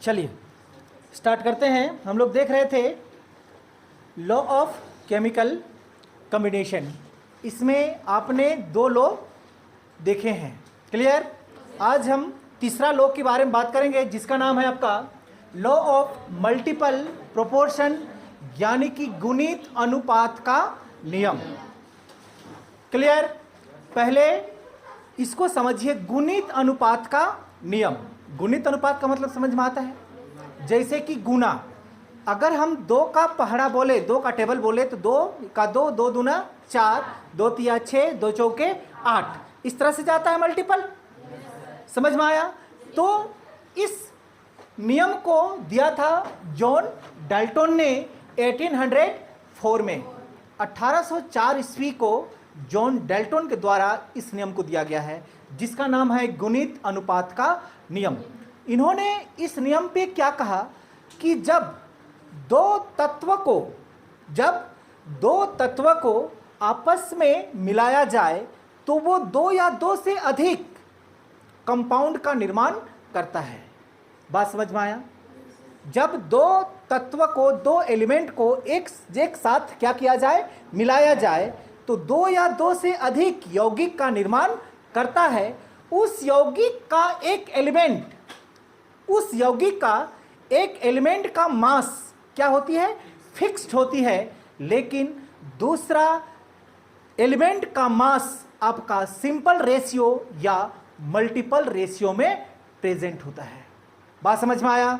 चलिए स्टार्ट करते हैं। हम लोग देख रहे थे लॉ ऑफ केमिकल कॉम्बिनेशन। इसमें आपने 2 लॉ देखे हैं, क्लियर। आज हम तीसरा लॉ के बारे में बात करेंगे जिसका नाम है आपका लॉ ऑफ मल्टीपल प्रोपोर्शन, यानी कि गुणित अनुपात का नियम। क्लियर। पहले इसको समझिए, गुणित अनुपात का नियम। गुणित अनुपात का मतलब समझ में आता है, जैसे कि गुना। अगर हम 2 का पहाड़ा बोले, 2 का टेबल बोले तो 2 का 2, 2 दूना 4, 2 तिया 6, 2 चौके 8, इस तरह से जाता है मल्टीपल। समझ में आया। तो इस नियम को दिया था जॉन डाल्टन ने 1804 में। 1804 ईस्वी को जॉन डाल्टन के द्वारा इस नियम को दिया गया है, जिसका नाम है गुणित अनुपात का नियम। इन्होंने इस नियम पे क्या कहा कि जब दो तत्व को आपस में मिलाया जाए तो वो 2 या 2 से अधिक कंपाउंड का निर्माण करता है। बात समझ में आया। जब 2 तत्व को, 2 एलिमेंट को एक साथ क्या किया जाए, मिलाया जाए, तो 2 या 2 से अधिक यौगिक का निर्माण करता है। उस यौगिक का एक एलिमेंट का मास क्या होती है, फिक्स्ड होती है, लेकिन दूसरा एलिमेंट का मास आपका सिंपल रेशियो या मल्टीपल रेशियो में प्रेजेंट होता है। बात समझ में आया।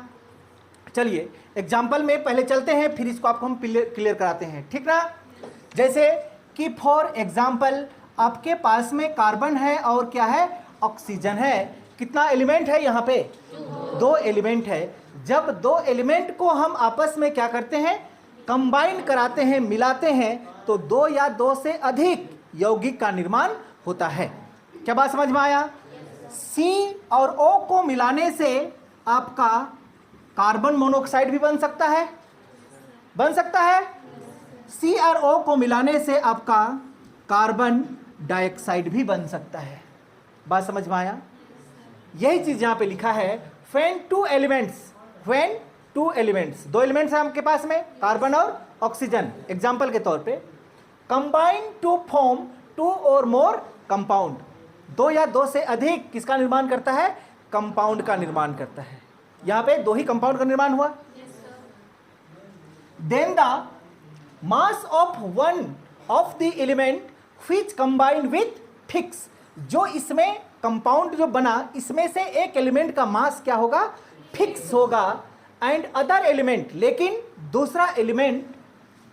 चलिए एग्जाम्पल में पहले चलते हैं, फिर इसको आपको हम क्लियर कराते हैं, ठीक ना। जैसे कि फॉर एग्जाम्पल आपके पास में कार्बन है और क्या है, ऑक्सीजन है। कितना एलिमेंट है यहाँ पे, 2 एलिमेंट है। जब 2 एलिमेंट को हम आपस में क्या करते हैं, कंबाइन कराते हैं, मिलाते हैं, तो 2 या 2 से अधिक यौगिक का निर्माण होता है। क्या बात समझ में आया। C और O को मिलाने से आपका कार्बन मोनोऑक्साइड भी बन सकता है। C और O को मिलाने से आपका कार्बन डाइऑक्साइड भी बन सकता है। बात समझ में आया। यही चीज यहां पे लिखा है, when 2 एलिमेंट्स 2 एलिमेंट्स हैं आपके पास में, कार्बन और ऑक्सीजन एग्जाम्पल के तौर पे, कंबाइन टू फॉर्म 2 और मोर कंपाउंड। 2 या 2 से अधिक किसका निर्माण करता है, कंपाउंड का निर्माण करता है। यहां पे 2 ही कंपाउंड का निर्माण हुआ। Then the mass of one of the element which combined with fix. जो इसमें कंपाउंड जो बना, इसमें से एक एलिमेंट का मास क्या होगा, फिक्स होगा। एंड अदर एलिमेंट, लेकिन दूसरा एलिमेंट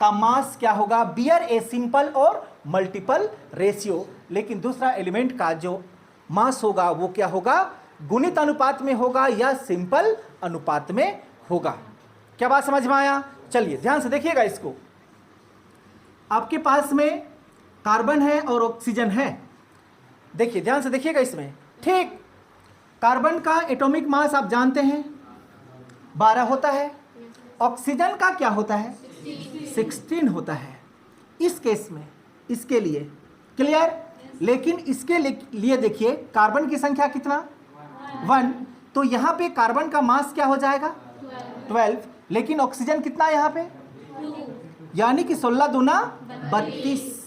का मास क्या होगा, beer a simple or multiple ratio. लेकिन दूसरा एलिमेंट का जो मास होगा वो क्या होगा, गुणित अनुपात में होगा या सिंपल अनुपात में होगा। क्या बात समझ में आया। चलिए ध्यान से देखिएगा इसको। आपके पास में कार्बन है और ऑक्सीजन है। देखिए ध्यान से देखिएगा इसमें, ठीक। कार्बन का एटॉमिक मास आप जानते हैं 12 होता है। ऑक्सीजन का क्या होता है, 16 होता है। इस केस में इसके लिए क्लियर। लेकिन इसके लिए देखिए कार्बन की संख्या कितना, 1, तो यहां पे कार्बन का मास क्या हो जाएगा, 12। लेकिन ऑक्सीजन कितना यहां पे, यानी कि 16 दूना 32।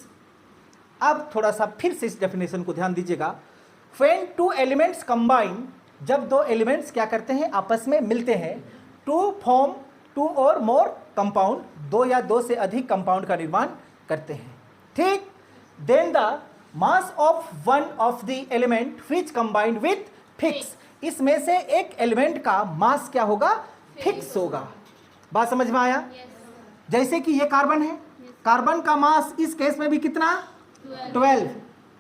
अब थोड़ा सा फिर से इस डेफिनेशन को ध्यान दीजिएगा। When 2 एलिमेंट्स कंबाइन, जब 2 एलिमेंट्स क्या करते हैं, आपस में मिलते हैं, टू फॉर्म 2 और मोर कंपाउंड, 2 या 2 से अधिक कंपाउंड का निर्माण करते हैं, ठीक। Then the mass of one of the element which combined with fix. इसमें से एक एलिमेंट का मास क्या होगा, फिक्स होगा। बात समझ में आया। जैसे कि ये कार्बन है, कार्बन का मास इस केस में भी कितना, 12,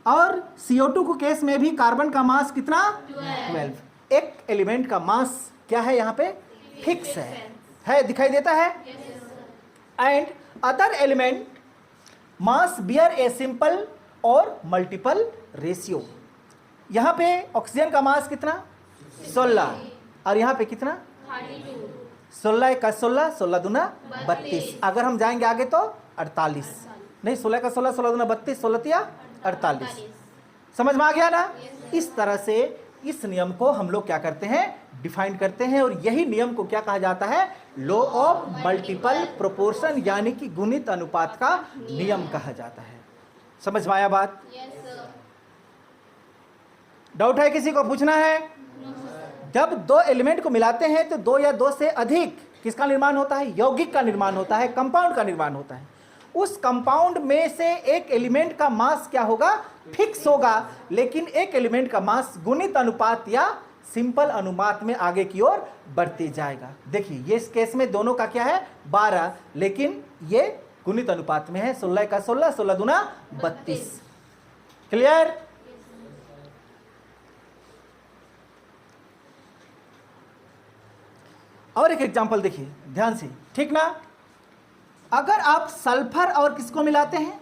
और CO2 को केस में भी कार्बन का मास कितना, 12। एक एलिमेंट का मास क्या है यहाँ पे, फिक्स है, दिखाई देता है। And other element mass bear a simple or multiple ratio. यहाँ पे ऑक्सीजन का मास कितना, 16, और यहाँ पे कितना, 16 का 16, 16 दूना 32। अगर हम जाएंगे आगे तो 48, नहीं 16 का 16, 16 दूना 32, 16 तिया 48। समझ में आ गया ना। इस तरह से इस नियम को हम लोग क्या करते हैं, डिफाइन करते हैं, और यही नियम को क्या कहा जाता है, लॉ ऑफ मल्टीपल प्रोपोर्शन, यानी कि गुणित अनुपात का नियम कहा जाता है। समझ में आया बात? डाउट है किसी को, पूछना है? जब दो एलिमेंट को मिलाते हैं तो दो या दो से अधिक किसका निर्माण होता है, यौगिक का निर्माण होता है, कंपाउंड का निर्माण होता है। उस कंपाउंड में से एक एलिमेंट का मास क्या होगा, फिक्स होगा, लेकिन एक एलिमेंट का मास गुणित अनुपात या सिंपल अनुपात में आगे की ओर बढ़ते जाएगा। देखिए ये इस केस में दोनों का क्या है 12, लेकिन ये गुणित अनुपात में है, 16 का 16, 16 दूना 32। क्लियर? और एक एग्जांपल देखिए ध्यान से, ठीक ना। अगर आप सल्फर और किसको मिलाते हैं,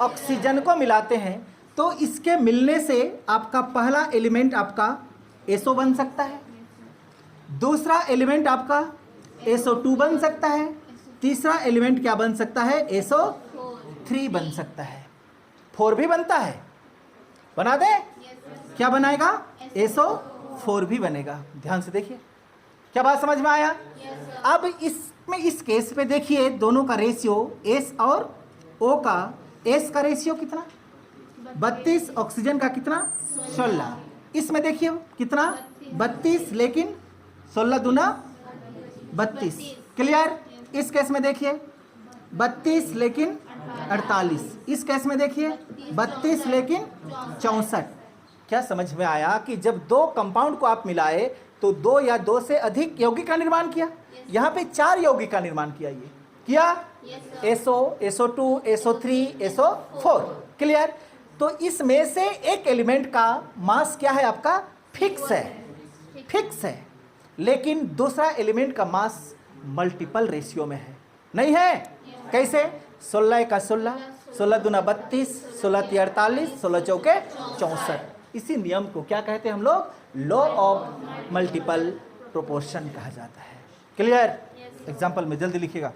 ऑक्सीजन को मिलाते हैं, तो इसके मिलने से आपका पहला एलिमेंट आपका SO बन सकता है, दूसरा एलिमेंट आपका SO2 बन सकता है, तीसरा एलिमेंट क्या बन सकता है, SO3 बन सकता है, 4 भी बनता है, बना दे, क्या बनाएगा, SO4 भी बनेगा। ध्यान से देखिए, क्या बात समझ में आया? अब इसमें इस केस पे देखिए दोनों का रेशियो S और O का, S का रेशियो कितना 32, ऑक्सीजन का कितना 16। इसमें देखिए कितना 32, लेकिन 16 दूना 32। क्लियर? इस केस में देखिए 32 लेकिन 48, इस केस में देखिए 32 लेकिन 64। क्या समझ में आया कि जब दो कंपाउंड को आप मिलाए तो दो या दो से अधिक यौगिक का निर्माण किया, यहाँ पे 4 यौगिक का निर्माण किया, ये किया SO, SO2, SO3, SO4। Clear? तो इसमें से एक एलिमेंट का मास क्या है आपका, फिक्स है, फिक्स है, लेकिन दूसरा एलिमेंट का मास मल्टीपल रेशियो में है, नहीं है। कैसे? 16 का 16, 16 दूना 32, 16 × 48, 16 चौके 64। इसी नियम को क्या कहते हैं हम लोग, लॉ ऑफ मल्टीपल प्रोपोर्शन कहा जाता है। क्लियर? एग्जाम्पल में जल्दी लिखिएगा।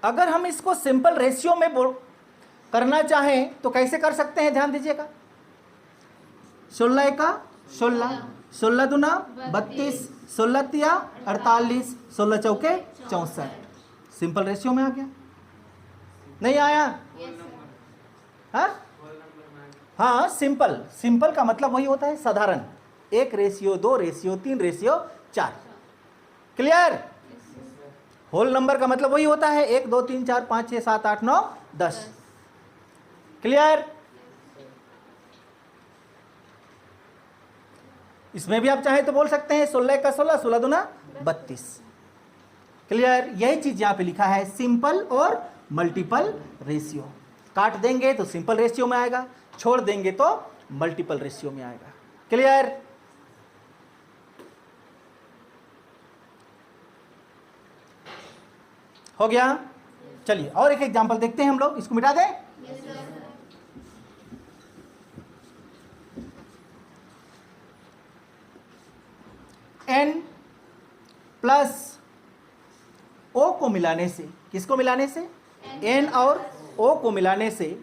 अगर हम इसको सिंपल रेशियो में करना चाहें तो कैसे कर सकते हैं, ध्यान दीजिएगा। 16 का 16, 16 दूना 32, 16 तिया 48, 16 चौके 64। सिंपल रेशियो में आ गया, नहीं आया? हाँ, सिंपल, सिंपल का मतलब वही होता है साधारण, 1:2:3:4। क्लियर? होल नंबर का मतलब वही होता है 1 2 3 4 5 6 7 8 9 10। क्लियर? इसमें भी आप चाहे तो बोल सकते हैं 16 का 16, 16 दूना 32। क्लियर? यही चीज यहां पे लिखा है, सिंपल और मल्टीपल रेशियो। काट देंगे तो सिंपल रेशियो में आएगा, छोड़ देंगे तो मल्टीपल रेशियो में आएगा। क्लियर? हो गया? चलिए और एक एग्जांपल देखते हैं हम लोग, इसको मिटा दें। N प्लस O को मिलाने से, किसको मिलाने से, N और O को मिलाने से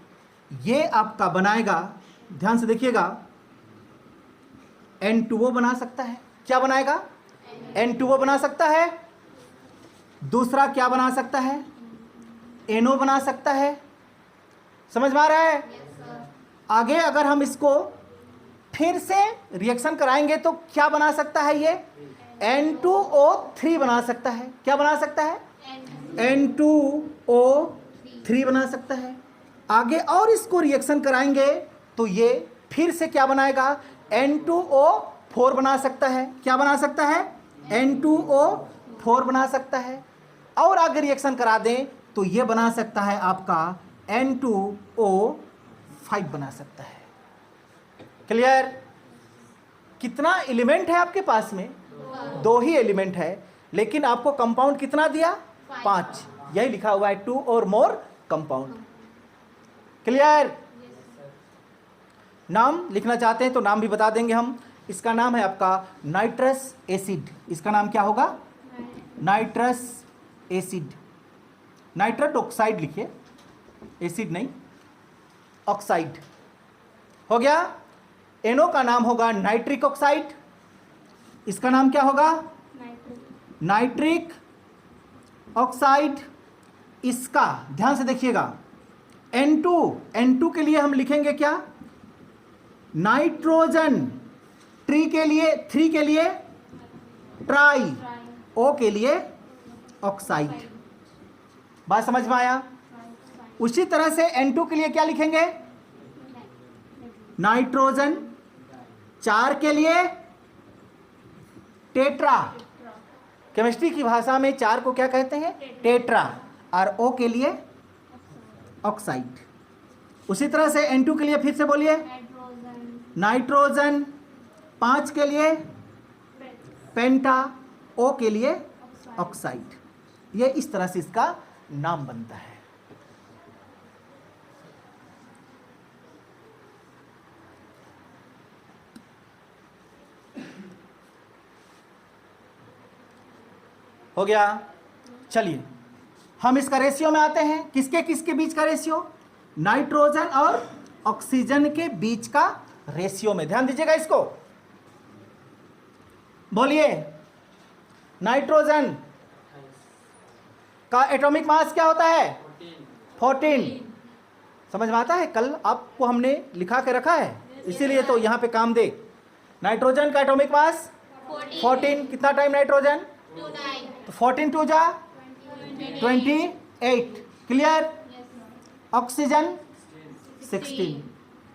ये आपका बनाएगा, ध्यान से देखिएगा, N2O बना सकता है। क्या बनाएगा? N2O बना सकता है। दूसरा क्या बना सकता है, NO बना सकता है। समझ में आ रहा है? आगे अगर हम इसको फिर से रिएक्शन कराएंगे तो क्या बना सकता है, ये N2O3 बना सकता है। क्या बना सकता है? N2O3 बना सकता है। आगे और इसको रिएक्शन कराएंगे तो ये फिर से क्या बनाएगा, N2O4 बना सकता है। क्या बना सकता है? N2O4 बना सकता है। और आगे रिएक्शन करा दें तो ये बना सकता है आपका N2O5 बना सकता है। क्लियर? कितना एलिमेंट है आपके पास में? 2 ही एलिमेंट है, लेकिन आपको कंपाउंड कितना दिया? 5। यही लिखा हुआ है 2 और मोर कंपाउंड। क्लियर? नाम लिखना चाहते हैं तो नाम भी बता देंगे हम। इसका नाम है आपका नाइट्रस एसिड। इसका नाम क्या होगा? नाइट्रस एसिड, नाइट्रस ऑक्साइड लिखिए, एसिड नहीं, ऑक्साइड हो गया। NO का नाम होगा नाइट्रिक ऑक्साइड, इसका नाम क्या होगा? Nitric oxide. इसका ध्यान से देखिएगा, N2 के लिए हम लिखेंगे क्या? नाइट्रोजन। थ्री के लिए ट्राई, O के लिए ऑक्साइड। बात समझ में आया? उसी तरह से N2 के लिए क्या लिखेंगे? नाइट्रोजन। 4 के लिए टेट्रा, केमिस्ट्री की भाषा में 4 को क्या कहते हैं? टेट्रा। और O के लिए ऑक्साइड। उसी तरह से N2 के लिए फिर से बोलिए, नाइट्रोजन। 5 के लिए पेंटा, O के लिए ऑक्साइड। ये इस तरह से इसका नाम बनता है। हो गया। चलिए हम इसका रेशियो में आते हैं। किसके किसके बीच का रेशियो? नाइट्रोजन और ऑक्सीजन के बीच का रेशियो में ध्यान दीजिएगा। इसको बोलिए, नाइट्रोजन का एटॉमिक मास क्या होता है? 14। समझ में आता है? कल आपको हमने लिखा के रखा है, इसीलिए तो यहां पे काम दे। नाइट्रोजन का एटॉमिक मास 14। कितना टाइम नाइट्रोजन? तो 14 2 जा 28। क्लियर? ऑक्सीजन 16।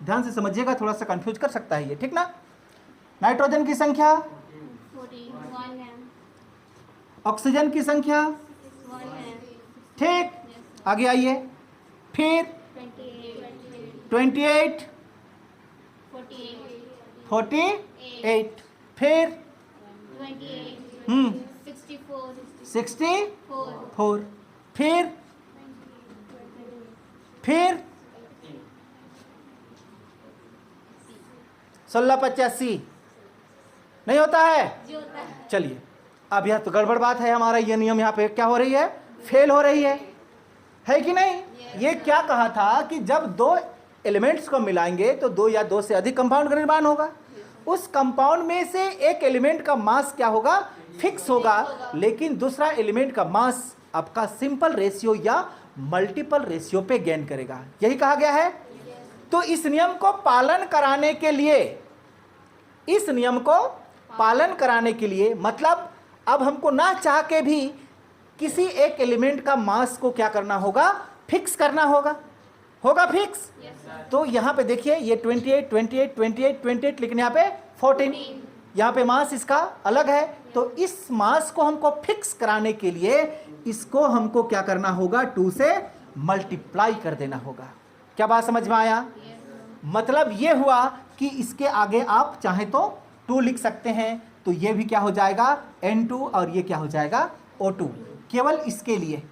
ध्यान से समझिएगा, थोड़ा सा कंफ्यूज कर सकता है ये, ठीक ना? नाइट्रोजन की संख्या, ऑक्सीजन की संख्या, ठीक। आगे आइए, फिर 28 48, फिर 64, फिर 1685 नहीं होता है? चलिए, अब यह तो गड़बड़ बात है। हमारा ये नियम यहाँ पे क्या हो रही है? फेल हो रही है कि नहीं? ये क्या कहा था कि जब दो एलिमेंट्स को मिलाएंगे तो 2 या 2 से अधिक कंपाउंड का निर्माण होगा। उस कंपाउंड में से एक एलिमेंट का मास क्या होगा? फिक्स होगा, लेकिन दूसरा एलिमेंट का मास आपका सिंपल रेशियो या मल्टीपल रेशियो पे गेन करेगा। यही कहा गया है। तो इस नियम को पालन कराने के लिए मतलब अब हमको ना चाह के भी किसी एक एलिमेंट का मास को क्या करना होगा? फिक्स करना होगा फिक्स। तो यहाँ पे देखिए, ये 28 28 28 28, लेकिन यहाँ पे 14, यहाँ पे मास इसका अलग है। तो इस मास को हमको फिक्स कराने के लिए इसको हमको क्या करना होगा? 2 से मल्टीप्लाई कर देना होगा। क्या बात समझ में आया? मतलब ये हुआ कि इसके आगे आप चाहे तो 2 लिख सकते हैं, तो ये भी क्या हो जाएगा? N2, और ये क्या हो जाएगा? O2, केवल इसके लिए।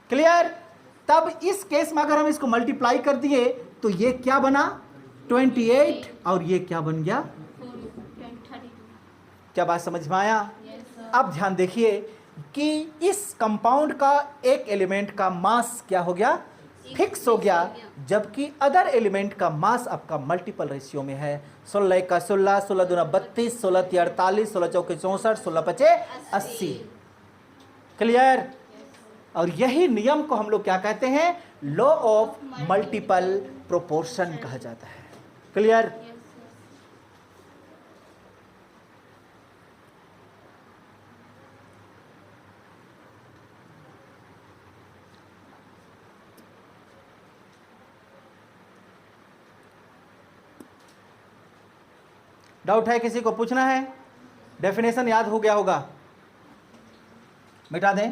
क्लियर? तब इस केस में अगर हम इसको मल्टीप्लाई कर दिए तो ये क्या बना? 28, और ये क्या बन गया? 32। क्या बात समझ में आया? अब ध्यान देखिए कि इस कंपाउंड का एक एलिमेंट का मास क्या हो गया? फिक्स हो गया, जबकि अदर एलिमेंट का मास आपका मल्टीपल रेशियो में है। 16 का 16, 16 दूना 32, 16 तीन 48, 16 चौके 64, 16 पचे 80। क्लियर? और यही नियम को हम लोग क्या कहते हैं? लॉ ऑफ मल्टीपल प्रोपोर्शन कहा जाता है। क्लियर? डाउट है किसी को? पूछना है? डेफिनेशन याद हो गया होगा, मिटा दें।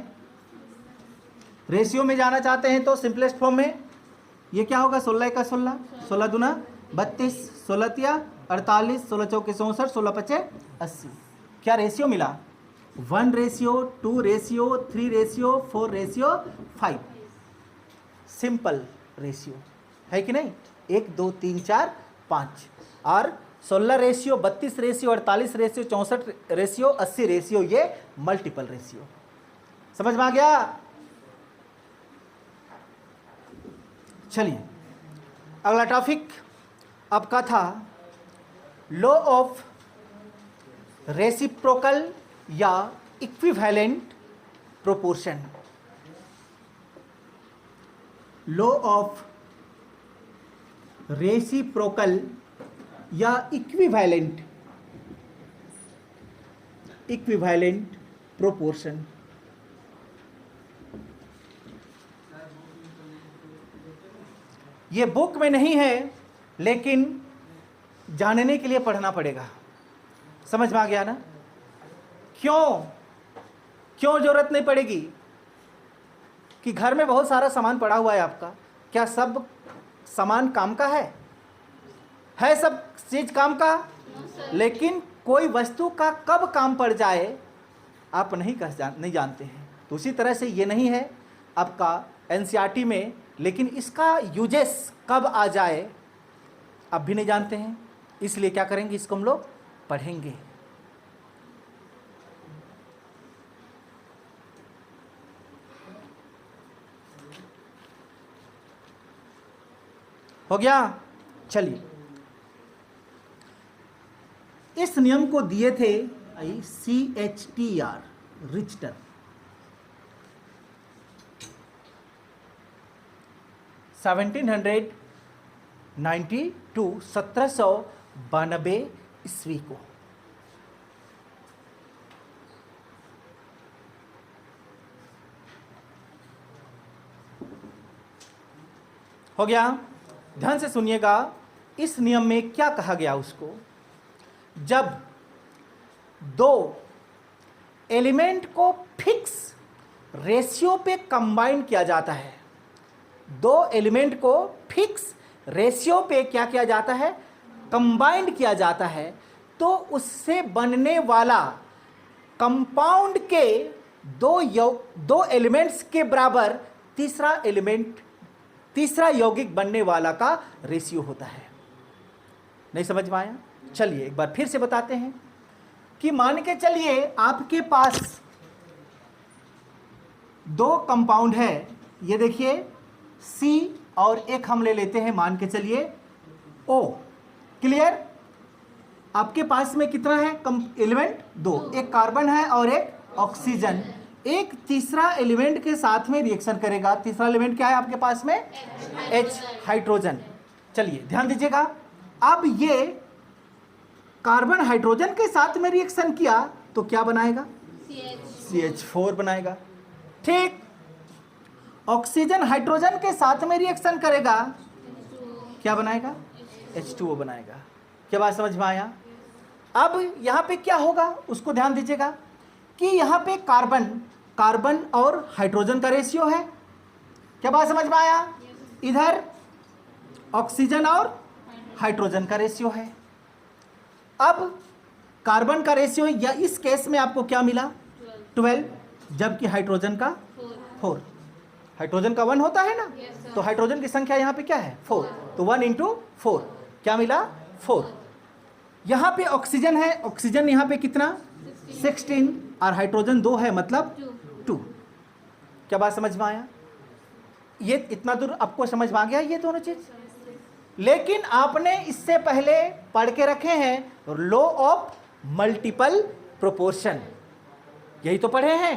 रेशियो में जाना चाहते हैं तो सिंपलेस्ट फॉर्म में ये क्या होगा? 16 का 16, 16 दूना 32, 16 तिया 48, 16 चौके 64, 16 पचे 80। क्या रेशियो मिला? 1 ratio, 2 ratio, 3 ratio, 4 ratio 5। Simple ratio है कि नहीं? 1 2 3 4 5। और 16 ratio, 32 ratio, 48 ratio, 64 ratio, 80 ratio, ये मल्टीपल रेशियो। समझ में आ गया? चलिए अगला टॉपिक आपका था लॉ ऑफ रेसिप्रोकल या equivalent proportion. Law of reciprocal या इक्विवेलेंट प्रोपोर्शन। ये बुक में नहीं है लेकिन जानने के लिए पढ़ना पड़ेगा। समझ में आ गया ना? क्यों जरूरत नहीं पड़ेगी कि घर में बहुत सारा सामान पड़ा हुआ है आपका, क्या सब सामान काम का है सब चीज काम का, लेकिन कोई वस्तु का कब काम पड़ जाए आप नहीं जानते हैं। तो उसी तरह से ये नहीं है आपका एनसीईआरटी में, लेकिन इसका यूजेस कब आ जाए आप भी नहीं जानते हैं। इसलिए क्या करेंगे, इसको हम लोग पढ़ेंगे। हो गया? चलिए, इस नियम को दिए थे CHTR रिचटर। टू 1792 ईस्वी को। हो गया? ध्यान से सुनिएगा, इस नियम में क्या कहा गया उसको। जब दो एलिमेंट को फिक्स रेशियो पे कंबाइन किया जाता है, दो एलिमेंट को फिक्स रेशियो पे क्या किया जाता है, कंबाइंड किया जाता है, तो उससे बनने वाला कंपाउंड के दो एलिमेंट्स के बराबर तीसरा यौगिक बनने वाला का रेशियो होता है। नहीं समझ में आया? चलिए एक बार फिर से बताते हैं कि मान के चलिए आपके पास दो कंपाउंड है, ये देखिए C और एक हम ले लेते हैं मान के चलिए O। क्लियर? आपके पास में कितना है एलिमेंट? दो, एक कार्बन है और एक ऑक्सीजन। एक तीसरा एलिमेंट के साथ में रिएक्शन करेगा। तीसरा एलिमेंट क्या है आपके पास में? H, hydrogen. चलिए ध्यान दीजिएगा, अब ये कार्बन हाइड्रोजन के साथ में रिएक्शन किया तो क्या बनाएगा? CH4 बनाएगा। ठीक, ऑक्सीजन हाइड्रोजन के साथ में रिएक्शन करेगा, क्या बनाएगा? H2O बनाएगा। क्या बात समझ में आया? अब यहां पे क्या होगा उसको ध्यान दीजिएगा कि यहां पे कार्बन और हाइड्रोजन का रेशियो है। क्या बात समझ में आया? इधर ऑक्सीजन और हाइड्रोजन का रेशियो है। अब कार्बन का रेशियो या इस केस में आपको क्या मिला? 12, जबकि हाइड्रोजन का 4। हाइड्रोजन का 1 होता है ना, तो हाइड्रोजन की संख्या यहाँ पे क्या है? 4। तो 1 × 4 क्या मिला? 4। यहाँ पे ऑक्सीजन है, ऑक्सीजन यहाँ पे कितना? 16 और हाइड्रोजन 2 है, मतलब 2। क्या बात समझ में आया? ये इतना दूर आपको समझ में आ गया ये दोनों चीज? लेकिन आपने इससे पहले पढ़ के रखे हैं लॉ ऑफ मल्टीपल प्रोपोर्शन। यही तो पढ़े हैं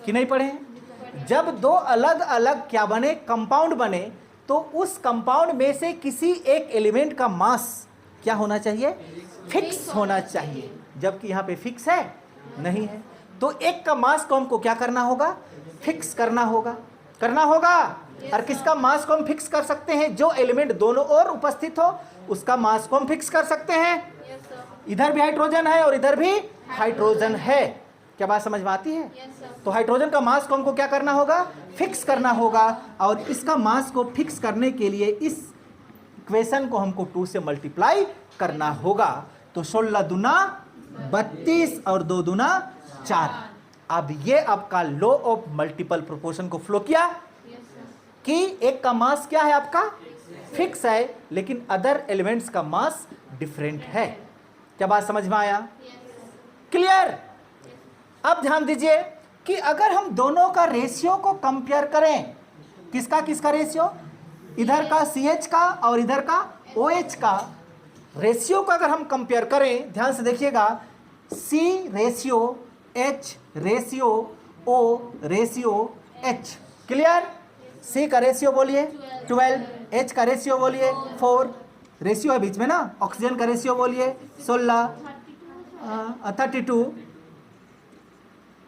कि नहीं पढ़े हैं? जब दो अलग अलग क्या बने, कंपाउंड बने, तो उस कंपाउंड में से किसी एक एलिमेंट का मास क्या होना चाहिए? फिक्स होना चाहिए। जबकि यहाँ पे फिक्स है नहीं है, तो एक का मास को हमको क्या करना होगा? फिक्स करना होगा। और किसका मास को हम फिक्स कर सकते हैं? जो एलिमेंट दोनों ओर उपस्थित हो उसका मास को हम फिक्स कर सकते हैं। इधर भी हाइड्रोजन है और इधर भी हाइड्रोजन है। क्या बात समझ में आती है? तो हाइड्रोजन का मास को हमको क्या करना होगा? फिक्स करना होगा। और इसका मास को फिक्स करने के लिए इस इक्वेशन को हमको 2 से मल्टीप्लाई करना होगा। तो 16 दूना 32 और 2 दूना 4। अब ये आपका लॉ ऑफ मल्टीपल प्रोपोर्शन को फ्लो किया कि एक का मास क्या है आपका? फिक्स है, लेकिन अदर एलिमेंट्स का मास डिफरेंट है। क्या बात समझ में आया? क्लियर? अब ध्यान दीजिए, कि अगर हम दोनों का रेशियो को कंपेयर करें, किसका किसका रेशियो, इधर का CH का और इधर का OH का रेशियो का अगर हम कंपेयर करें, ध्यान से देखिएगा, C ratio H ratio O ratio H, clear. C का रेशियो बोलिए 12, H का रेशियो बोलिए 4, रेशियो है बीच में ना, ऑक्सीजन का रेशियो बोलिए 16, 32,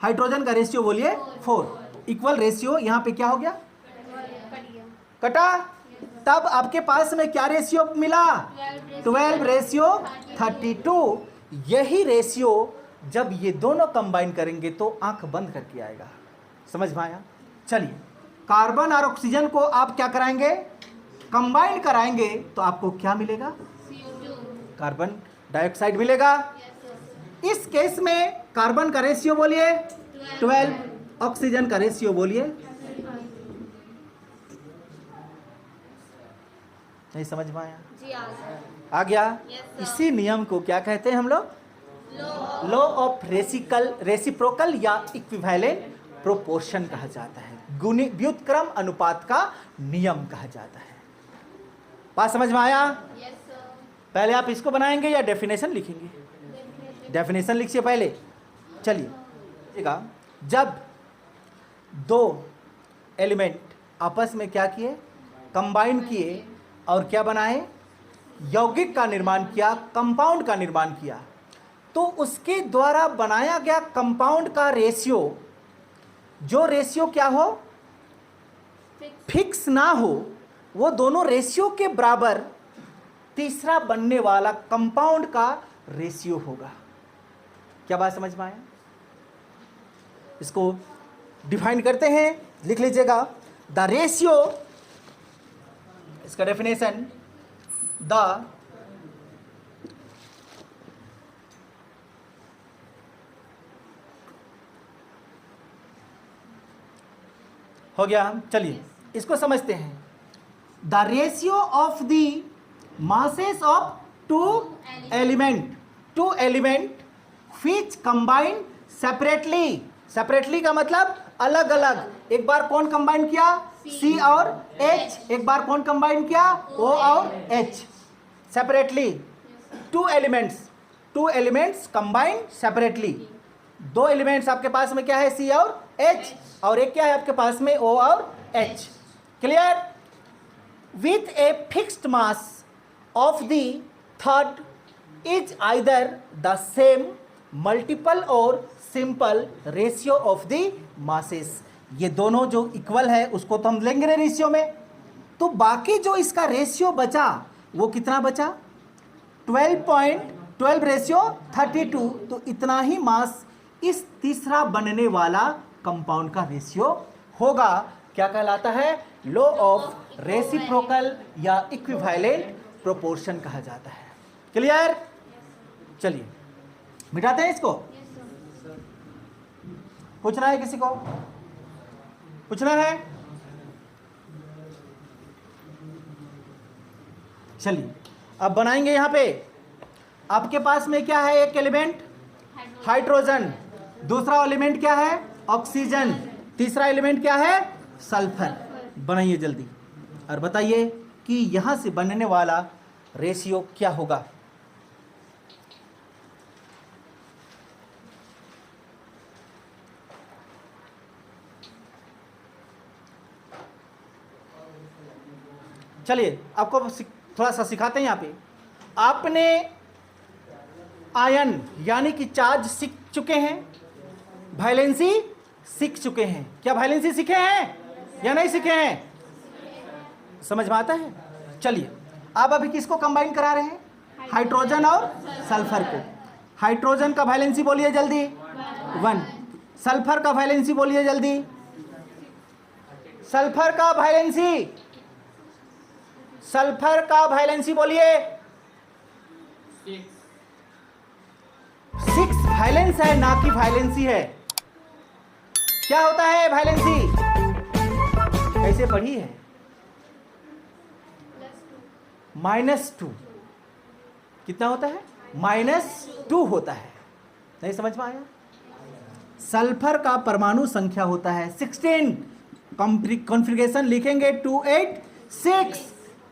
हाइड्रोजन का रेशियो बोलिए 4, इक्वल रेशियो। यहाँ पे क्या हो गया, कटा। तब आपके पास में क्या रेशियो मिला, 12 रेशियो 32। यही रेशियो जब ये दोनों कंबाइन करेंगे तो आंख बंद करके आएगा, समझ में आया। चलिए, कार्बन और ऑक्सीजन को आप क्या कराएंगे, कंबाइन कराएंगे तो आपको क्या मिलेगा, कार्बन डाइऑक्साइड मिलेगा। इस केस में कार्बन का रेशियो बोलिए 12, ऑक्सीजन का रेशियो बोलिए, नहीं समझ में आया, जी आ गया। Yes, sir. इसी नियम को क्या कहते हैं हम लोग, लॉ ऑफ रेसिप्रोकल या इक्विवेलेंट प्रोपोर्शन कहा जाता है, व्युत्क्रम अनुपात का नियम कहा जाता है। बात समझ में आया। Yes sir. पहले आप इसको बनाएंगे या डेफिनेशन लिखेंगे, डेफिनेशन लिखिए पहले। चलिए, देखिएगा, जब दो एलिमेंट आपस में क्या किए, कंबाइन किए और क्या बनाए, यौगिक का निर्माण किया, कंपाउंड का निर्माण किया, तो उसके द्वारा बनाया गया कंपाउंड का रेशियो, जो रेशियो क्या हो, फिक्स ना हो, वो दोनों रेशियो के बराबर तीसरा बनने वाला कंपाउंड का रेशियो होगा। क्या बात समझ में आया। इसको डिफाइन करते हैं, लिख लीजिएगा, द रेशियो, इसका डेफिनेशन, द हो गया। चलिए इसको समझते हैं, the ratio of the masses of two element which combine separately का मतलब अलग अलग। एक बार कौन कंबाइन किया, C और H, एक बार कौन कंबाइन किया, O और H, separately. Two elements combine separately. दो एलिमेंट्स आपके पास में क्या है, C और H, और एक क्या है आपके पास में, O और H, clear. With a fixed mass of the third is either the same, multiple और simple ratio of the masses। ये दोनों जो इक्वल है उसको तो हम लेंगे रेशियो में, तो बाकी जो इसका रेशियो बचा वो कितना बचा, 12 रेशियो 32। तो इतना ही मास इस तीसरा बनने वाला कंपाउंड का रेशियो होगा। क्या कहलाता है, लॉ ऑफ रेसिप्रोकल या इक्विवेलेंट प्रोपोर्शन कहा जाता है, क्लियर। चलिए मिटाते हैं इसको। पूछना है किसी को, पूछना है, चलिए अब बनाएंगे। यहां पे आपके पास में क्या है, एक एलिमेंट हाइड्रोजन, दूसरा एलिमेंट क्या है, ऑक्सीजन, तीसरा एलिमेंट क्या है, सल्फर। बनाइए जल्दी और बताइए कि यहां से बनने वाला रेशियो क्या होगा। चलिए आपको थोड़ा सा सिखाते हैं। यहाँ पे आपने आयन यानी कि चार्ज सीख चुके हैं, वैलेंसी सीख चुके हैं। क्या वैलेंसी सीखे हैं या नहीं सीखे हैं, समझ में आता है। चलिए आप अभी किसको कंबाइन करा रहे हैं, हाइड्रोजन और सल्फर को। हाइड्रोजन का वैलेंसी बोलिए जल्दी, 1। सल्फर का वैलेंसी बोलिए जल्दी, सल्फर का वैलेंसी बोलिए 6। वैलेंस है ना कि वैलेंसी है। क्या होता है वैलेंसी, कैसे पढ़ी है, -2। कितना होता है, -2 होता है। नहीं समझ में आया। सल्फर का परमाणु संख्या होता है 16। कॉन्फ़िगरेशन लिखेंगे 2 8 6।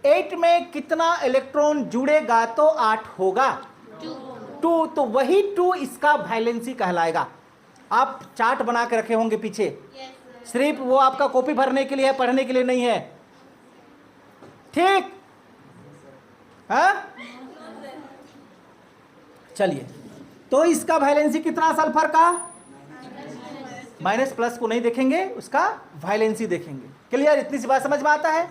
8 में कितना इलेक्ट्रॉन जुड़ेगा तो 8 होगा 2, तो वही 2 इसका वैलेंसी कहलाएगा। आप चार्ट बना के रखे होंगे पीछे, सिर्फ वो आपका कॉपी भरने के लिए है, पढ़ने के लिए नहीं है, ठीक है? चलिए, तो इसका वैलेंसी कितना सल्फर का, माइनस प्लस को नहीं देखेंगे, उसका वैलेंसी देखेंगे। क्लियर? इतनी सी बात समझ में आता है।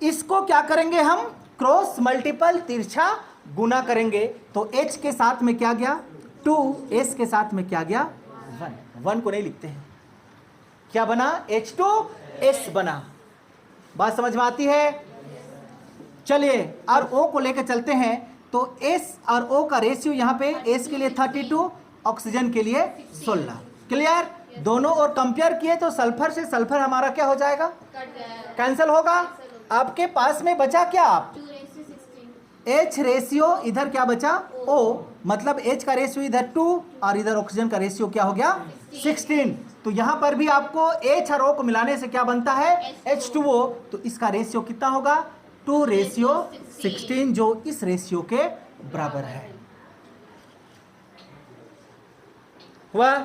इसको क्या करेंगे हम, क्रॉस मल्टीपल तिरछा गुना करेंगे, तो H के साथ में क्या गया 2, S के साथ में क्या गया 1। 1 को नहीं लिखते हैं, क्या बना H2S बना। बात समझ में आती है? चलिए, और O को लेकर चलते हैं, तो S और O का रेशियो यहाँ पे S के लिए 32, ऑक्सीजन के लिए 16। क्लियर? दोनों और कंपेयर किए तो सल्फर से सल्फर हमारा क्या हो जाएगा, कैंसिल होगा। आपके पास में बचा क्या, आप H रेशियो इधर क्या बचा O, मतलब H का रेशियो इधर 2 और इधर ऑक्सीजन का रेशियो क्या हो गया 16। तो यहाँ पर भी आपको H और O को मिलाने से क्या बनता है H2O, तो इसका रेशियो कितना होगा 2:16, जो इस रेशियो के बराबर है। हुआ?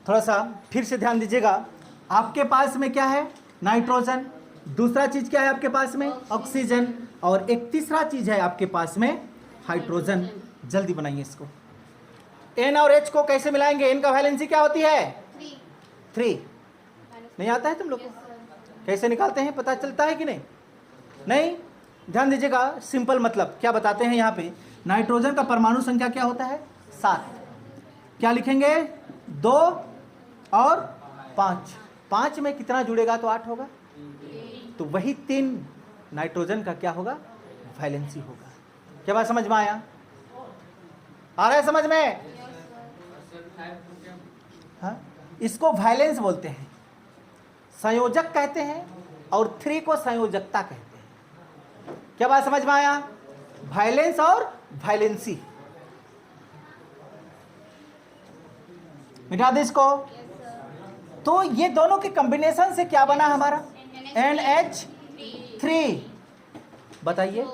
थोड़ा सा फिर से ध्यान दीजिएगा, आपके पास में क्या है नाइट्रोजन, दूसरा चीज क्या है आपके पास में ऑक्सीजन, और एक तीसरा चीज है आपके पास में हाइड्रोजन। जल्दी बनाइए इसको। N और H को कैसे मिलाएंगे, N का वैलेंसी क्या होती है 3। नहीं आता है तुम लोग को? कैसे निकालते हैं, पता चलता है कि नहीं? नहीं, ध्यान दीजिएगा, सिंपल मतलब क्या बताते हैं यहाँ पे, नाइट्रोजन का परमाणु संख्या क्या होता है 7। क्या लिखेंगे 2 और 5। 5 में कितना जुड़ेगा तो 8 होगा, तो वही 3 नाइट्रोजन का क्या होगा वैलेंसी होगा। क्या बात समझ में आया? आ रहा है समझ में? हाँ, इसको वैलेंस बोलते हैं, संयोजक कहते हैं, और 3 को संयोजकता कहते हैं। क्या बात समझ में आया? वैलेंस और वैलेंसी। मिटा दे इसको। तो ये दोनों के कॉम्बिनेशन से क्या बना हमारा NH3। बताइए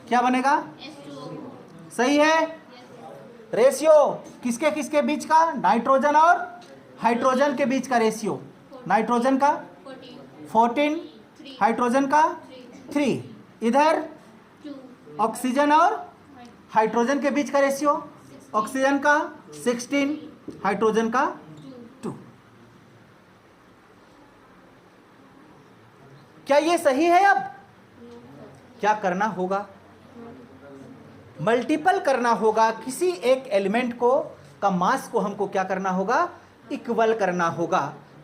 क्या बनेगा, सही है? रेशियो किसके किसके बीच का, नाइट्रोजन और हाइड्रोजन के बीच का रेशियो, नाइट्रोजन का 14, हाइड्रोजन का 3, इधर ऑक्सीजन और हाइड्रोजन के बीच का रेशियो, ऑक्सीजन का 16, हाइड्रोजन का 2। क्या ये सही है? अब क्या करना होगा, मल्टीपल करना होगा, किसी एक एलिमेंट को का मास को हमको क्या करना होगा, इक्वल करना होगा।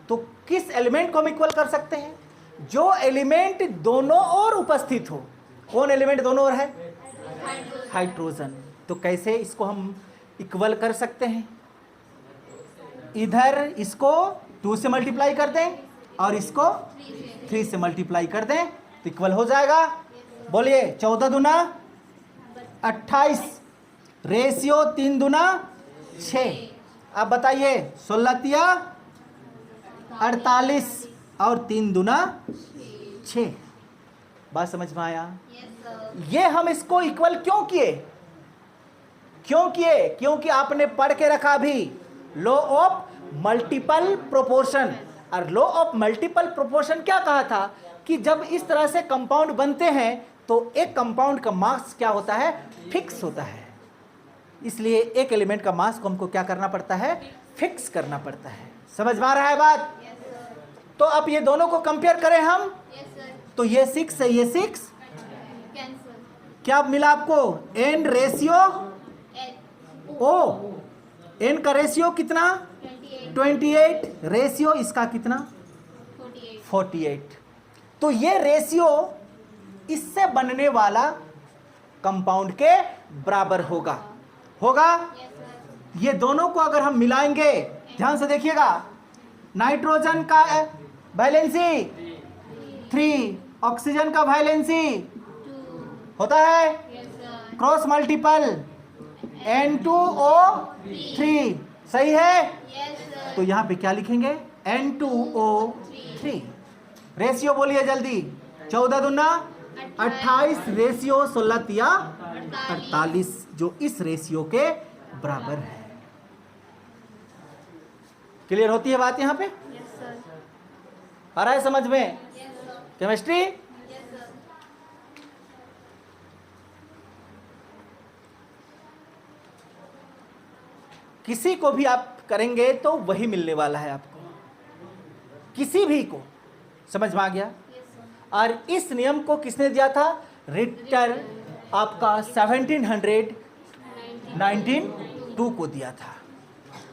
तो किस एलिमेंट को हम इक्वल कर सकते हैं, जो एलिमेंट दोनों ओर उपस्थित हो। कौन एलिमेंट दोनों ओर है, हाइड्रोजन। तो कैसे इसको हम इक्वल कर सकते हैं, इधर इसको 2 से मल्टीप्लाई कर दें और इसको 3 से मल्टीप्लाई कर दें तो इक्वल हो जाएगा। बोलिए 14 दूना 28, रेशियो 3 दूना 6। अब बताइए 16 तिया 48 और 3 दूना 6। बात समझ में आया? ये हम इसको इक्वल क्यों किए, क्योंकि आपने पढ़ के रखा भी लॉ ऑफ मल्टीपल प्रोपोर्शन। और लॉ ऑफ मल्टीपल प्रोपोर्शन क्या कहा था कि जब इस तरह से कंपाउंड बनते हैं तो एक कंपाउंड का मास क्या होता है, फिक्स होता है। इसलिए एक एलिमेंट का मास को हमको क्या करना पड़ता है, फिक्स करना पड़ता है। समझ में आ रहा है बात? तो अब ये दोनों को कंपेयर करें हम, तो ये 6 है, ये 6 क्या मिला आपको, N रेशियो O, N का रेशियो कितना 28, रेशियो इसका कितना 48। तो ये रेशियो इससे बनने वाला कंपाउंड के बराबर होगा। ये दोनों को अगर हम मिलाएंगे, ध्यान से देखिएगा, नाइट्रोजन का वैलेंसी 3, ऑक्सीजन का वैलेंसी होता है, क्रॉस मल्टीपल N2O3, सही है। Yes, sir. तो यहां पे क्या लिखेंगे? N2O3। रेशियो बोलिए जल्दी। 14 दूना 28, रेशियो 16 तिया 48, जो इस रेशियो के बराबर है। क्लियर होती है बात यहां पे? Yes, sir. आ रहा है समझ में? Yes, sir. Chemistry. Yes, sir. किसी को भी आप करेंगे तो वही मिलने वाला है आपको, किसी भी को। समझ में आ गया? Yes, sir. और इस नियम को किसने दिया था? रिटर आपका 1792 को दिया था।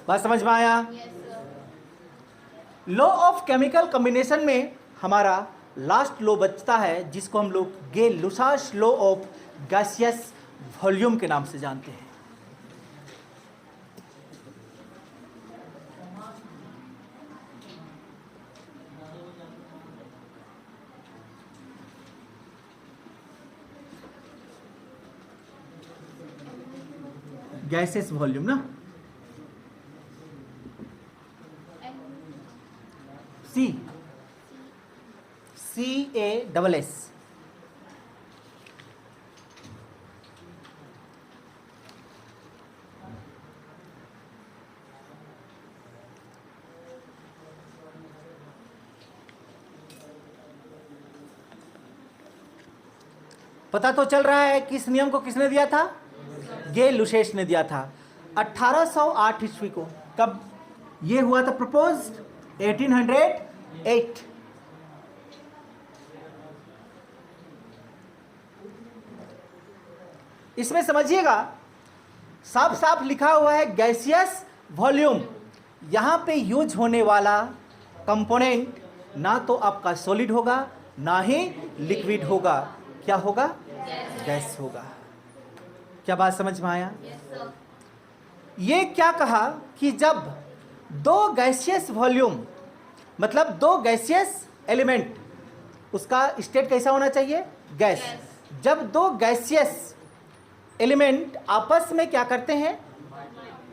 बात समझ में आया? Yes, sir. Law of chemical combination में हमारा लास्ट लॉ बचता है, जिसको हम लोग गे-लुसास लॉ ऑफ गैसियस वॉल्यूम के नाम से जानते हैं। गैसेस वॉल्यूम ना, सी CASS। पता तो चल रहा है कि इस नियम को किसने दिया था? गे-लुसास ने दिया था 1808 ईस्वी को। कब ये हुआ था प्रपोज्ड? 1808। इसमें समझिएगा, साफ साफ लिखा हुआ है गैसियस वॉल्यूम। यहां पे यूज होने वाला कंपोनेंट ना तो आपका सॉलिड होगा, ना ही लिक्विड होगा। क्या होगा? गैस होगा। क्या बात समझ में आया? Yes, sir. ये क्या कहा कि जब दो गैसियस वॉल्यूम, मतलब दो गैसियस एलिमेंट, उसका स्टेट कैसा होना चाहिए? गैस। जब दो गैसियस एलिमेंट आपस में क्या करते हैं?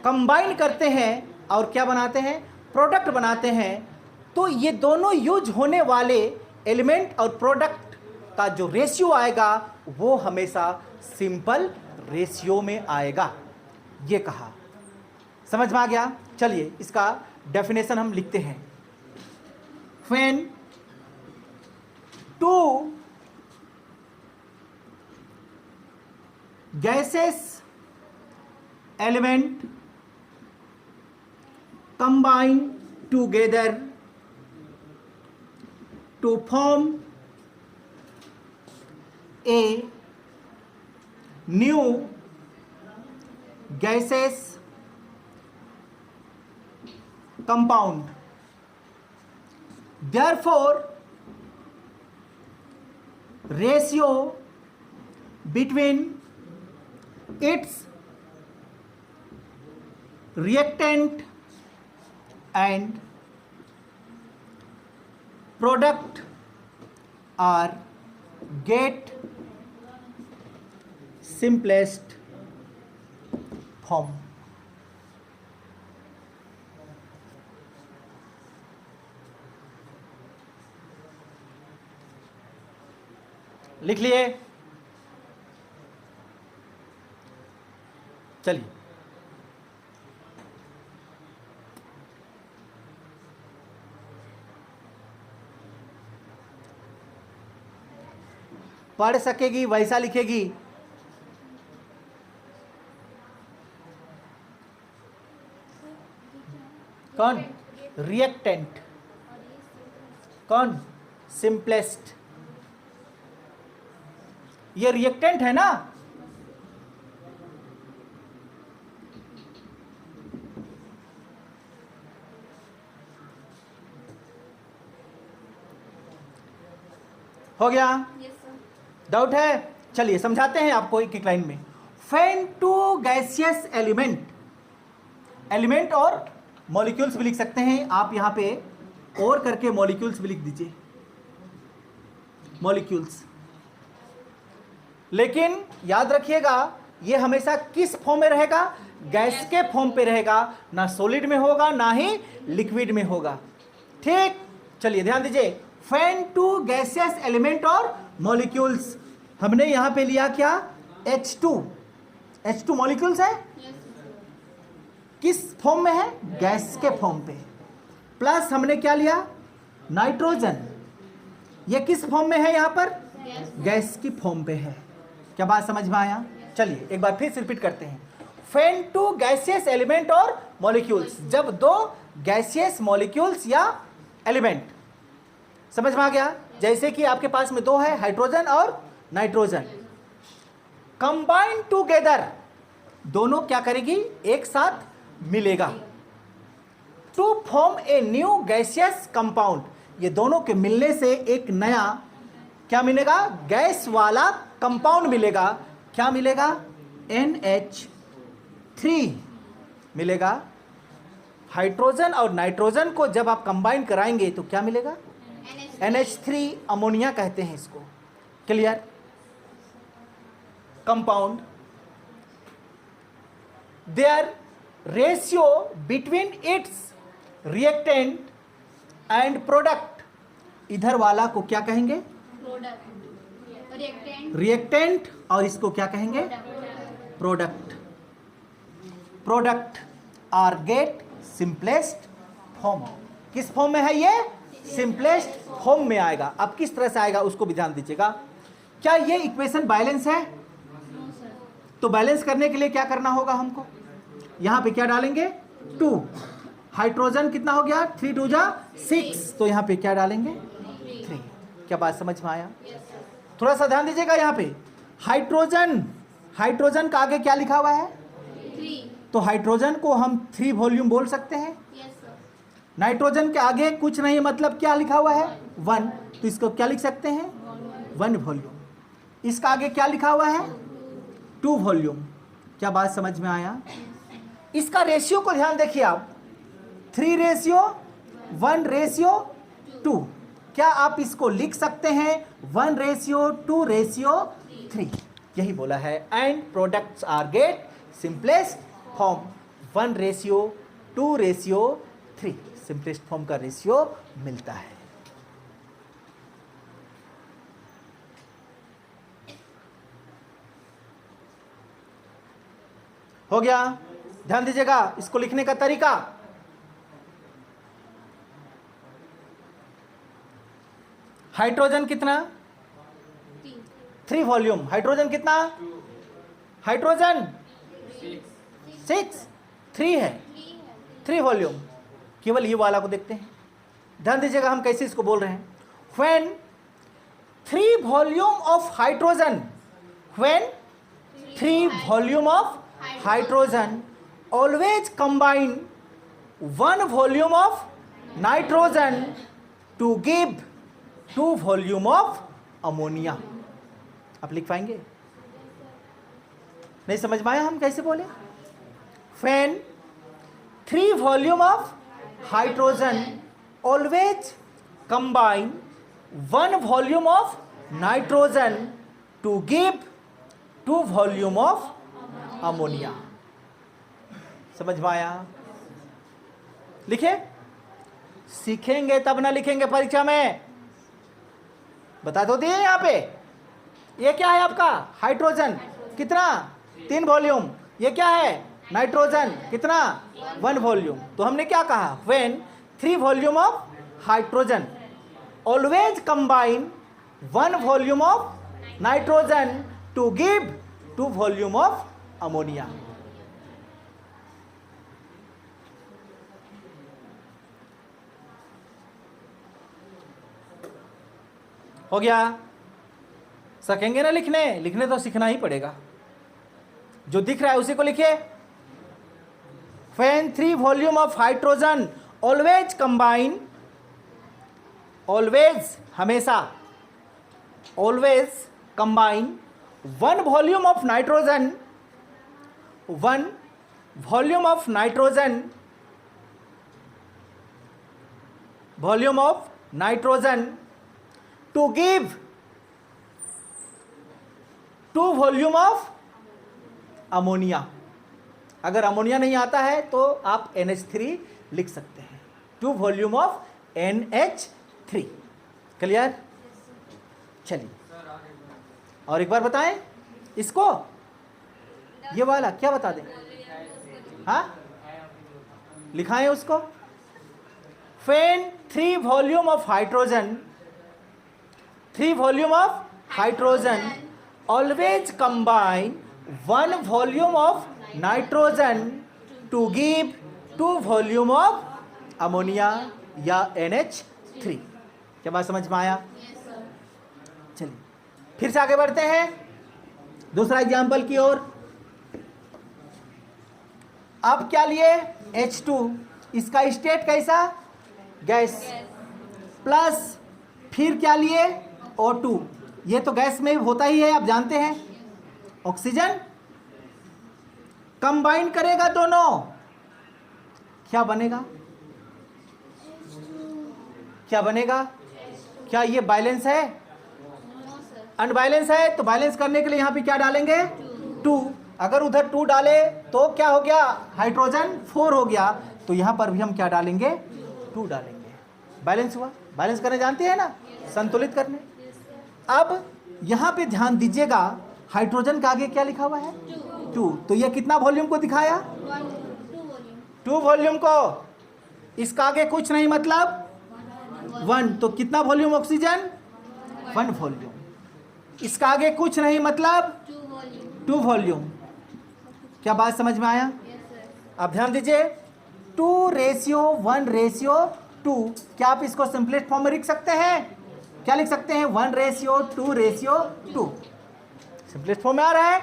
कंबाइन करते हैं और क्या बनाते हैं? प्रोडक्ट बनाते हैं। तो ये दोनों यूज होने वाले एलिमेंट और प्रोडक्ट का जो रेशियो आएगा वो हमेशा सिंपल रेशियो में आएगा, ये कहा। समझ में आ गया? चलिए इसका डेफिनेशन हम लिखते हैं। When two gases element combine together to form a new gaseous compound, therefore ratio between its reactant and product are get simplest form। लिख लिए? चलिए पढ़ सकेगी वैसा लिखेगी। कौन? रिएक्टेंट। कौन? सिंपलेस्ट। ये रिएक्टेंट है ना? हो गया? Yes, sir. डाउट है? चलिए समझाते हैं आपको एक एक लाइन में। When two gaseous element, element और मॉलिक्यूल्स भी लिख सकते हैं आप, यहां पे और करके मॉलिक्यूल्स भी लिख दीजिए, मॉलिक्यूल्स। लेकिन याद रखिएगा ये हमेशा किस फॉर्म में रहेगा? गैस के फॉर्म पे रहेगा, ना सॉलिड में होगा ना ही लिक्विड में होगा। ठीक, चलिए ध्यान दीजिए। फैन टू गैसियस एलिमेंट और मॉलिक्यूल्स, हमने यहां पे लिया क्या? H2 मॉलिक्यूल्स है, किस फॉर्म में है? गैस के फॉर्म पे। प्लस हमने क्या लिया? नाइट्रोजन, ये किस फॉर्म में है? यहां पर गैस की फॉर्म पे है। क्या बात समझ में आया? चलिए एक बार फिर से रिपीट करते हैं। फैन टू गैसियस एलिमेंट और मॉलिक्यूल्स, जब दो गैसियस मॉलिक्यूल्स या एलिमेंट, समझ में आ गया? जैसे कि आपके पास में दो है, हाइड्रोजन और नाइट्रोजन, कंबाइन टुगेदर, दोनों क्या करेगी? एक साथ मिलेगा, to form a new gaseous compound, ये दोनों के मिलने से एक नया क्या मिलेगा? गैस वाला कंपाउंड मिलेगा। क्या मिलेगा? NH3 मिलेगा। हाइड्रोजन और नाइट्रोजन को जब आप कंबाइन कराएंगे तो क्या मिलेगा? NH3, अमोनिया कहते हैं इसको। Clear? Compound, their ratio between its reactant and product, इधर वाला को क्या कहेंगे? रिएक्टेंट, और इसको क्या कहेंगे? Product. Product are get simplest form, किस फॉर्म में है ये? सिंपलेस्ट फॉर्म में आएगा। अब किस तरह से आएगा उसको भी ध्यान दीजिएगा। क्या ये इक्वेशन बैलेंस है? तो बैलेंस करने के लिए क्या करना होगा हमको? यहां पे क्या डालेंगे? 2, हाइड्रोजन कितना हो गया? 3 2 जा 6, तो यहां पे क्या डालेंगे? 3। क्या बात समझ में आया? थोड़ा सा ध्यान दीजिएगा। यहाँ पे हाइड्रोजन, हाइड्रोजन का आगे क्या लिखा हुआ है? 3। तो हाइड्रोजन को हम 3 वॉल्यूम बोल सकते हैं। नाइट्रोजन के आगे कुछ नहीं, मतलब क्या लिखा हुआ है? 1, तो इसको क्या लिख सकते हैं? 1 वॉल्यूम। इसका आगे क्या लिखा हुआ है? 2 वॉल्यूम। क्या बात समझ में आया? इसका रेशियो को ध्यान देखिए आप, 3:1:2। क्या आप इसको लिख सकते हैं 1:2:3? यही बोला है। And products are get simplest form 1:2:3, simplest form का रेशियो मिलता है। हो गया? ध्यान दीजिएगा इसको लिखने का तरीका। हाइड्रोजन कितना? 3 वॉल्यूम। हाइड्रोजन कितना? हाइड्रोजन 6, 3 है, 3 वॉल्यूम। केवल ये वाला को देखते हैं, ध्यान दीजिएगा हम कैसे इसको बोल रहे हैं। When 3 volume of hydrogen, when 3 volume of hydrogen always combine 1 volume of nitrogen to give 2 volume of ammonia. आप लिख पाएंगे? नहीं समझ में आया हम कैसे बोले? When 3 volume of hydrogen always combine 1 volume of nitrogen to give 2 volume of ammonia. समझ में आया? लिखे? सीखेंगे तब ना लिखेंगे परीक्षा में। बता दो दिए यहाँ पे। ये क्या है आपका? हाइड्रोजन कितना? 3 वॉल्यूम। ये क्या है? नाइट्रोजन कितना? 1 वॉल्यूम। तो हमने क्या कहा? When 3 volume of hydrogen always combine 1 volume of nitrogen to give 2 volume of ammonia. हो गया? सकेंगे ना लिखने? लिखने तो सीखना ही पड़ेगा। जो दिख रहा है उसी को लिखिए। When 3 volume of hydrogen always combine, always हमेशा, always combine 1 volume of nitrogen, 1 volume of nitrogen, volume of nitrogen to give 2 volume of ammonia. अगर अमोनिया नहीं आता है तो आप NH3 लिख सकते हैं, 2 वॉल्यूम ऑफ NH3। क्लियर? चलिए और एक बार बताएं इसको, ये वाला क्या बता दें? हाँ, लिखाएं उसको। When 3 volume of hydrogen, 3 volume of hydrogen always combine 1 volume of nitrogen to give 2 volume of ammonia या NH3। क्या बात समझ में आया? चलिए फिर से आगे बढ़ते हैं दूसरा एग्जाम्पल की ओर। अब क्या लिए? H2, इसका स्टेट कैसा? गैस। प्लस फिर क्या लिए? O2, ये तो गैस में होता ही है, आप जानते हैं। ऑक्सीजन कंबाइन करेगा दोनों, क्या बनेगा? क्या बनेगा? क्या ये बैलेंस है? अनबैलेंस है। तो बैलेंस करने के लिए यहां पे क्या डालेंगे? 2। अगर उधर 2 डाले तो क्या हो गया? हाइड्रोजन 4 हो गया। तो यहां पर भी हम क्या डालेंगे? 2 डालेंगे। बैलेंस हुआ। बैलेंस करने जानते हैं ना, संतुलित करने। अब यहां पे ध्यान दीजिएगा, हाइड्रोजन के आगे क्या लिखा हुआ है? 2। तो ये कितना वॉल्यूम को दिखाया? 2 वॉल्यूम को। इसका आगे कुछ नहीं मतलब 1। तो कितना वॉल्यूम ऑक्सीजन? 1 वॉल्यूम। इसका आगे कुछ नहीं मतलब 2 वॉल्यूम। क्या बात समझ में आया? अब ध्यान दीजिए, 2:1:2। क्या आप इसको सिंपलेस्ट फॉर्म में लिख सकते हैं? क्या लिख सकते हैं? 1:2:2। सिंपलेस्ट फॉर्म में आ रहा है।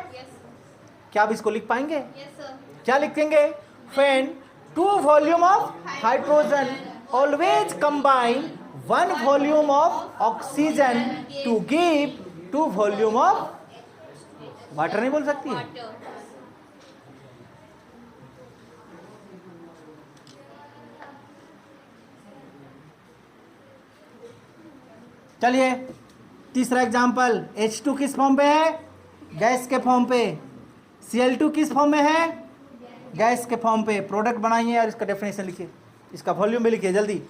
क्या आप इसको लिख पाएंगे? क्या लिखेंगे? When 2 volume of hydrogen always combine 1 volume of oxygen to give 2 volume of water. नहीं बोल सकती है? चलिए तीसरा एग्जांपल। H2 किस फॉर्म पे है? गैस के फॉर्म पे। Cl2 किस फॉर्म में है? गैस के फॉर्म पे। प्रोडक्ट बनाइए और इसका डेफिनेशन लिखिए, इसका वॉल्यूम भी लिखिए जल्दी।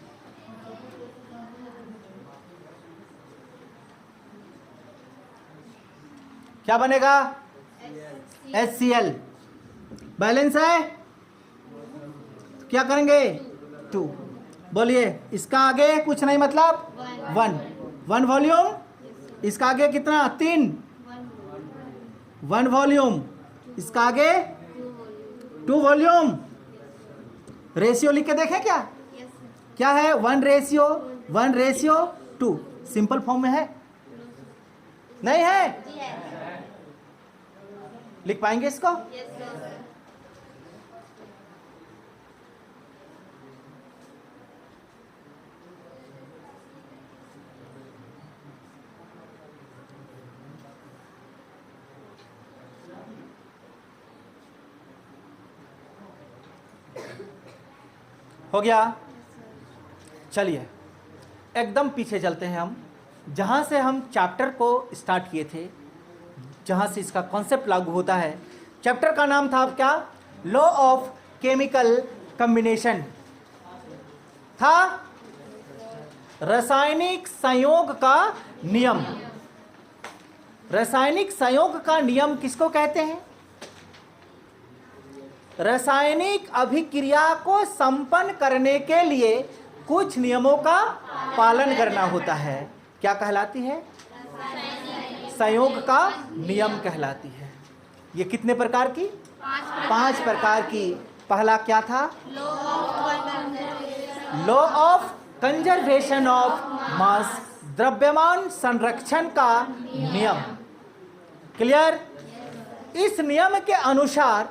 क्या बनेगा? HCl। बैलेंस है, क्या करेंगे? 2। बोलिए, इसका आगे कुछ नहीं मतलब 1 वॉल्यूम। इसका आगे कितना? 3 1 वॉल्यूम। इसका आगे 2 वॉल्यूम। रेशियो लिख के देखें क्या? क्या है? 1:1:2। सिंपल फॉर्म में है? नहीं है? लिख पाएंगे इसको? हो गया? चलिए एकदम पीछे चलते हैं हम, जहां से हम चैप्टर को स्टार्ट किए थे, जहां से इसका कॉन्सेप्ट लागू होता है। चैप्टर का नाम था क्या? लॉ ऑफ केमिकल कॉम्बिनेशन था। रासायनिक संयोग का नियम। रासायनिक संयोग का नियम किसको कहते हैं? रासायनिक अभिक्रिया को संपन्न करने के लिए कुछ नियमों का पालन करना होता है। क्या कहलाती है? संयोग का नियम कहलाती है। ये कितने प्रकार की? 5 प्रकार की। पहला क्या था? Law of conservation of mass, द्रव्यमान संरक्षण का नियम। क्लियर? इस नियम के अनुसार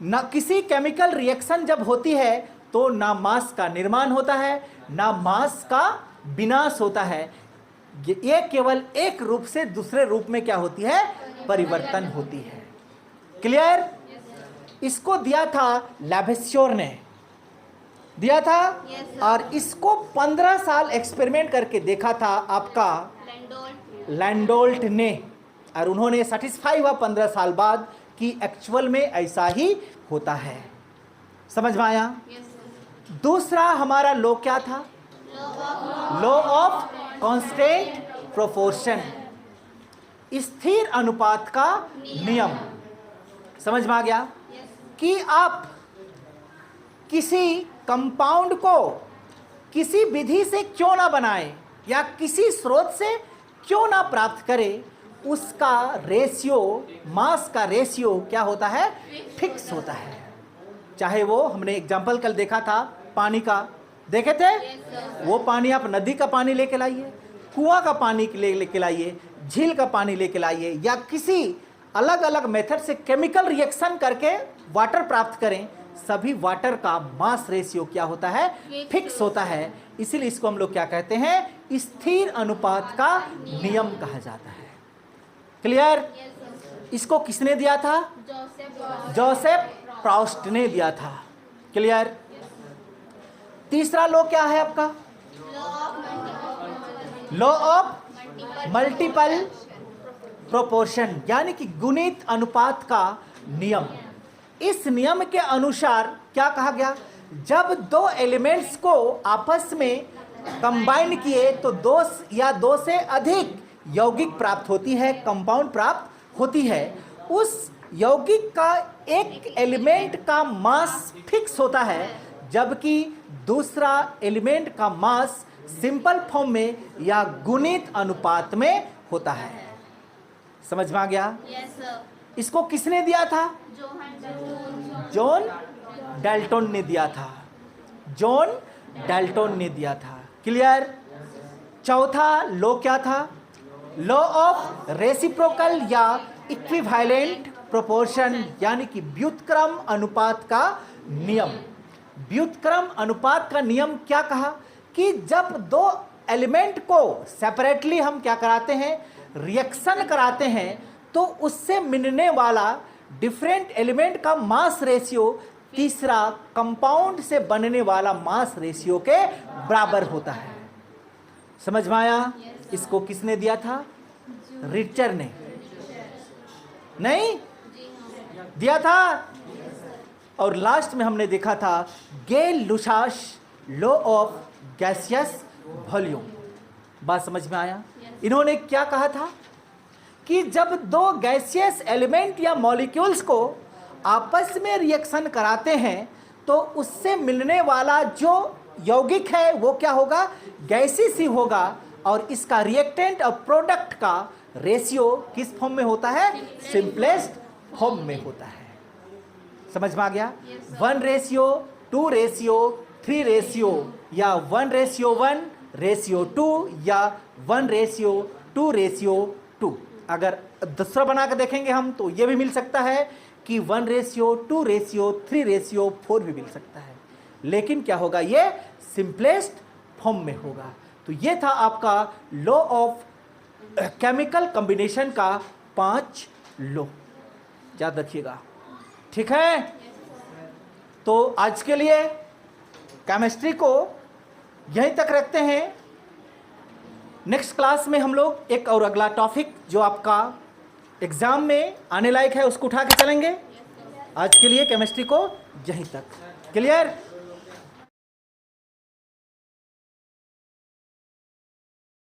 ना किसी केमिकल रिएक्शन जब होती है तो ना मास का निर्माण होता है, ना मास का विनाश होता है। ये केवल एक रूप से दूसरे रूप में क्या होती है? परिवर्तन होती है। क्लियर? इसको दिया था लैवेसियर ने, दिया था। और इसको 15 साल एक्सपेरिमेंट करके देखा था आपका लैंडोल्ट ने, और उन्होंने सेटिस्फाई हुआ 15 साल बाद कि एक्चुअल में ऐसा ही होता है। समझ में आया? Yes, sir. दूसरा हमारा लॉ क्या था? लॉ ऑफ कांस्टेंट प्रोपोर्शन, स्थिर अनुपात का नियम। समझ में आ गया कि आप किसी कंपाउंड को किसी विधि से क्यों ना बनाएं या किसी स्रोत से क्यों ना प्राप्त करें, उसका रेशियो, मास का रेशियो क्या होता है? फिक्स होता है। चाहे वो हमने एग्जाम्पल कल देखा था पानी का, देखे थे? वो पानी आप नदी का पानी लेके लाइए, कुआं का पानी लेके लाइए, झील का पानी लेके लाइए, या किसी अलग अलग मेथड से केमिकल रिएक्शन करके वाटर प्राप्त करें, सभी वाटर का मास रेशियो क्या होता है? फिक्स होता है। इसीलिए इसको हम लोग क्या कहते हैं? स्थिर अनुपात का नियम कहा जाता है। क्लियर? इसको किसने दिया था? जोसेफ प्राउस्ट ने दिया था। क्लियर? तीसरा लॉ क्या है आपका? लॉ ऑफ मल्टीपल प्रोपोर्शन, यानी कि गुणित अनुपात का नियम। इस नियम के अनुसार क्या कहा गया? जब दो एलिमेंट्स को आपस में कंबाइन किए तो दो या दो से अधिक यौगिक प्राप्त होती है, कंपाउंड प्राप्त होती है। उस यौगिक का एक एलिमेंट का मास फिक्स होता है, जबकि दूसरा एलिमेंट का मास सिंपल फॉर्म में या गुणित अनुपात में होता है। समझ में आ गया? Yes, sir. इसको किसने दिया था? जॉन डाल्टन ने दिया था। जॉन डाल्टन ने दिया था। क्लियर? चौथा लॉ क्या था? लॉ ऑफ रेसिप्रोकल या इक्विवेलेंट प्रोपोर्शन, यानी कि व्युत्क्रम अनुपात का नियम। व्युत्क्रम अनुपात का नियम क्या कहा? कि जब दो एलिमेंट को सेपरेटली हम क्या कराते हैं? रिएक्शन कराते हैं, तो उससे मिलने वाला डिफरेंट एलिमेंट का मास रेशियो तीसरा कंपाउंड से बनने वाला मास रेशियो के बराबर होता है। समझ में आया? इसको किसने दिया था? रिचर ने। नहीं दिया था? और लास्ट में हमने देखा था गेल-लुसास लॉ ऑफ गैसियस वॉल्यूम। बात समझ में आया? इन्होंने क्या कहा था कि जब दो गैसियस एलिमेंट या मॉलिक्यूल्स को आपस में रिएक्शन कराते हैं, तो उससे मिलने वाला जो यौगिक है वो क्या होगा? गैसीय होगा, और इसका रिएक्टेंट और प्रोडक्ट का रेशियो किस फॉर्म में होता है? सिंपलेस्ट फॉर्म में होता है। समझ में आ गया? 1:2 रेशियो 3 रेशियो, या 1:1:2, या 1:2:2। अगर दूसरा बना कर देखेंगे हम तो ये भी मिल सकता है कि 1:2:3:4 भी मिल सकता है, लेकिन क्या होगा? ये सिंपलेस्ट फॉर्म में होगा। तो ये था आपका लॉ ऑफ केमिकल कॉम्बिनेशन का 5 लॉ, याद रखिएगा। ठीक है? तो आज के लिए केमिस्ट्री को यहीं तक रखते हैं। नेक्स्ट क्लास में हम लोग एक और अगला टॉपिक जो आपका एग्जाम में आने लायक है उसको उठा के चलेंगे। आज के लिए केमिस्ट्री को यहीं तक। क्लियर?